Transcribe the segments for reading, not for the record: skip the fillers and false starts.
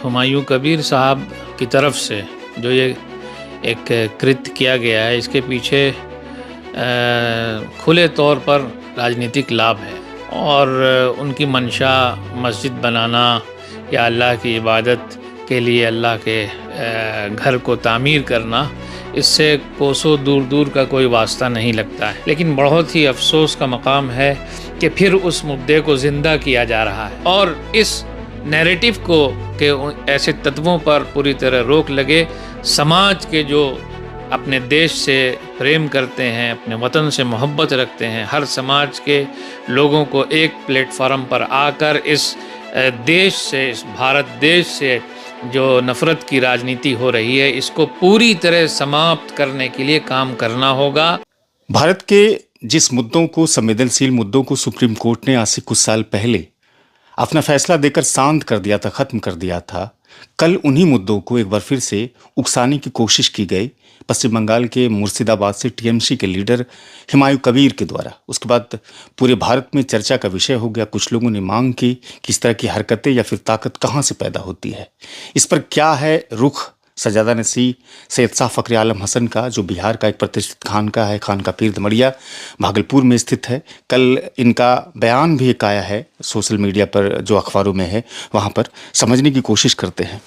हुमायूं कबीर साहब की तरफ से जो ये एक कृत्य किया गया है, इसके पीछे खुले तौर पर राजनीतिक लाभ है और उनकी मंशा मस्जिद बनाना या अल्लाह की इबादत के लिए अल्लाह के घर को तामीर करना, इससे कोसों दूर दूर का कोई वास्ता नहीं लगता है। लेकिन बहुत ही अफसोस का मकाम है कि फिर उस मुद्दे को ज़िंदा किया जा रहा है और इस नैरेटिव को के ऐसे तत्वों पर पूरी तरह रोक लगे। समाज के जो अपने देश से प्रेम करते हैं, अपने वतन से मोहब्बत रखते हैं, हर समाज के लोगों को एक प्लेटफार्म पर आकर इस देश से, इस भारत देश से जो नफ़रत की राजनीति हो रही है, इसको पूरी तरह समाप्त करने के लिए काम करना होगा। भारत के जिस मुद्दों को, संवेदनशील मुद्दों को सुप्रीम कोर्ट ने आज से कुछ साल पहले अपना फैसला देकर शांत कर दिया था, खत्म कर दिया था, कल उन्हीं मुद्दों को एक बार फिर से उकसाने की कोशिश की गई पश्चिम बंगाल के मुर्शिदाबाद से टीएमसी के लीडर हुमायूं कबीर के द्वारा। उसके बाद पूरे भारत में चर्चा का विषय हो गया। कुछ लोगों ने मांग की कि इस तरह की हरकतें या फिर ताकत कहाँ से पैदा होती है। इस पर क्या है रुख सज्जादा नसीह सैयद शाह फखरे आलम हसन का, जो बिहार का एक प्रतिष्ठित खानका है, खानका पीर दमड़िया भागलपुर में स्थित है। कल इनका बयान भी एक आया है सोशल मीडिया पर, जो अखबारों में है, वहाँ पर समझने की कोशिश करते हैं।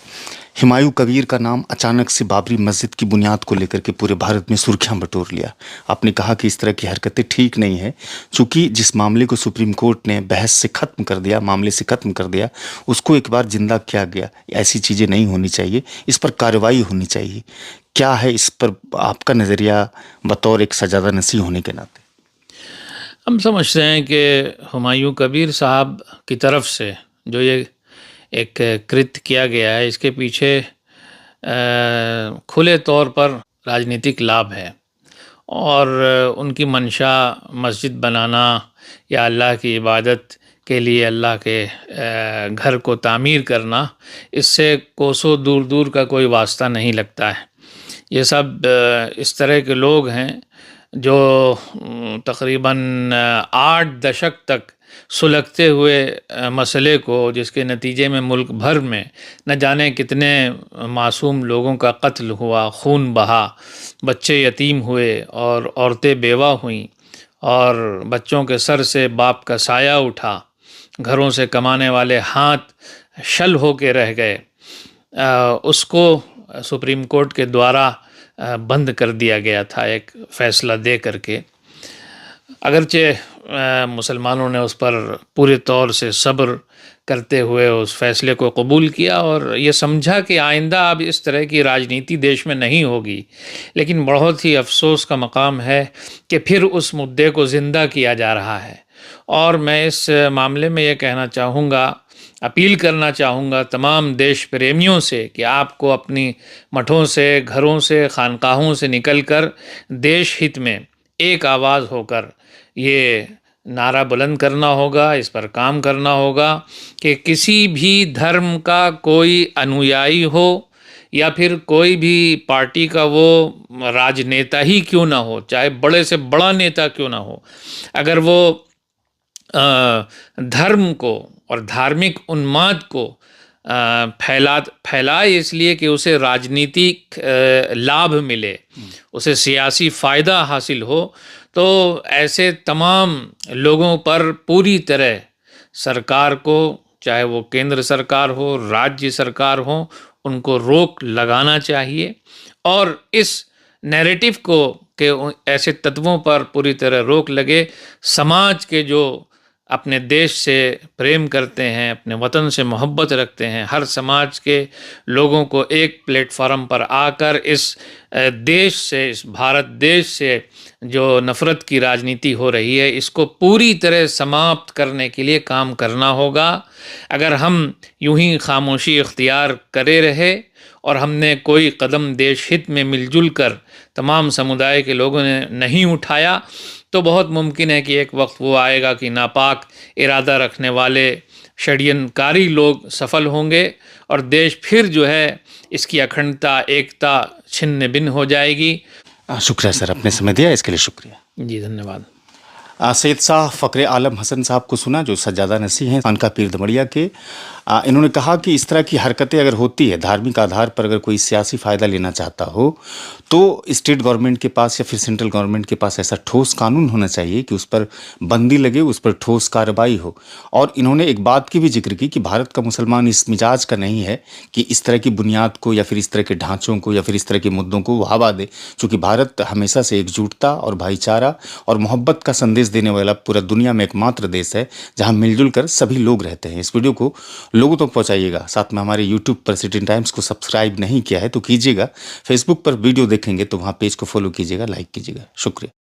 हुमायूं कबीर का नाम अचानक से बाबरी मस्जिद की बुनियाद को लेकर के पूरे भारत में सुर्खियां बटोर लिया। आपने कहा कि इस तरह की हरकतें ठीक नहीं है, चूंकि जिस मामले को सुप्रीम कोर्ट ने बहस से खत्म कर दिया, मामले से खत्म कर दिया, उसको एक बार जिंदा किया गया। ऐसी चीज़ें नहीं होनी चाहिए, इस पर कार्रवाई होनी चाहिए। क्या है इस पर आपका नज़रिया बतौर एक सज्जादा नसीह होने के नाते? हम समझते हैं कि हुमायूं कबीर साहब की तरफ से जो ये एक कृत्य किया गया है, इसके पीछे खुले तौर पर राजनीतिक लाभ है और उनकी मंशा मस्जिद बनाना या अल्लाह की इबादत के लिए अल्लाह के घर को तामीर करना, इससे कोसों दूर दूर का कोई वास्ता नहीं लगता है। ये सब इस तरह के लोग हैं जो तकरीबन 8 दशक तक सुलगते हुए मसले को, जिसके नतीजे में मुल्क भर में न जाने कितने मासूम लोगों का कत्ल हुआ, खून बहा, बच्चे यतीम हुए और औरतें बेवा हुईं और बच्चों के सर से बाप का साया उठा, घरों से कमाने वाले हाथ शल होके रह गए, उसको सुप्रीम कोर्ट के द्वारा बंद कर दिया गया था एक फ़ैसला दे करके। अगरचे मुसलमानों ने उस पर पूरे तौर से सब्र करते हुए उस फ़ैसले को कबूल किया और ये समझा कि आइंदा अब इस तरह की राजनीति देश में नहीं होगी। लेकिन बहुत ही अफसोस का मकाम है कि फिर उस मुद्दे को ज़िंदा किया जा रहा है और मैं इस मामले में ये कहना चाहूँगा, अपील करना चाहूँगा तमाम देश प्रेमियों से कि आपको अपनी मठों से, घरों से, खानकाहों से निकलकर देश हित में एक आवाज़ होकर ये नारा बुलंद करना होगा, इस पर काम करना होगा कि किसी भी धर्म का कोई अनुयायी हो या फिर कोई भी पार्टी का वो राजनेता ही क्यों ना हो, चाहे बड़े से बड़ा नेता क्यों ना हो, अगर वो धर्म को और धार्मिक उन्माद को फैलाए इसलिए कि उसे राजनीतिक लाभ मिले, उसे सियासी फ़ायदा हासिल हो, तो ऐसे तमाम लोगों पर पूरी तरह सरकार को, चाहे वो केंद्र सरकार हो, राज्य सरकार हो, उनको रोक लगाना चाहिए और इस नैरेटिव को के ऐसे तत्वों पर पूरी तरह रोक लगे। समाज के जो अपने देश से प्रेम करते हैं, अपने वतन से मोहब्बत रखते हैं, हर समाज के लोगों को एक प्लेटफार्म पर आकर इस देश से, इस भारत देश से जो नफ़रत की राजनीति हो रही है, इसको पूरी तरह समाप्त करने के लिए काम करना होगा। अगर हम यूं ही खामोशी इख्तियार करे रहे और हमने कोई कदम देश हित में मिलजुल कर तमाम समुदाय के लोगों ने नहीं उठाया, तो बहुत मुमकिन है कि एक वक्त वो आएगा कि नापाक इरादा रखने वाले षड्यंत्रकारी लोग सफल होंगे और देश फिर जो है इसकी अखंडता, एकता छिन्न भिन्न हो जाएगी। शुक्रिया सर, अपने समय दिया इसके लिए शुक्रिया। जी धन्यवाद। सैयद शाह फखरे आलम हसन साहब को सुना, जो सज्जादा नसीह हैं खानका पीर दमड़िया के। इन्होंने कहा कि इस तरह की हरकतें अगर होती है, धार्मिक आधार पर अगर कोई सियासी फ़ायदा लेना चाहता हो, तो स्टेट गवर्नमेंट के पास या फिर सेंट्रल गवर्नमेंट के पास ऐसा ठोस कानून होना चाहिए कि उस पर बंदी लगे, उस पर ठोस कार्रवाई हो। और इन्होंने एक बात की भी ज़िक्र की कि भारत का मुसलमान इस मिजाज का नहीं है कि इस तरह की बुनियाद को या फिर इस तरह के ढांचों को या फिर इस तरह के मुद्दों को वो हवा दे, चूँकि भारत हमेशा से एकजुटता और भाईचारा और मोहब्बत का संदेश देने वाला पूरा दुनिया में एकमात्र देश है, जहाँ मिलजुल कर सभी लोग रहते हैं। इस वीडियो को लोगों तक पहुँचाइएगा। साथ में हमारे यूट्यूब पर सिटी टाइम्स को सब्सक्राइब नहीं किया है तो कीजिएगा। फेसबुक पर वीडियो देखेंगे तो वहाँ पेज को फॉलो कीजिएगा, लाइक कीजिएगा। शुक्रिया।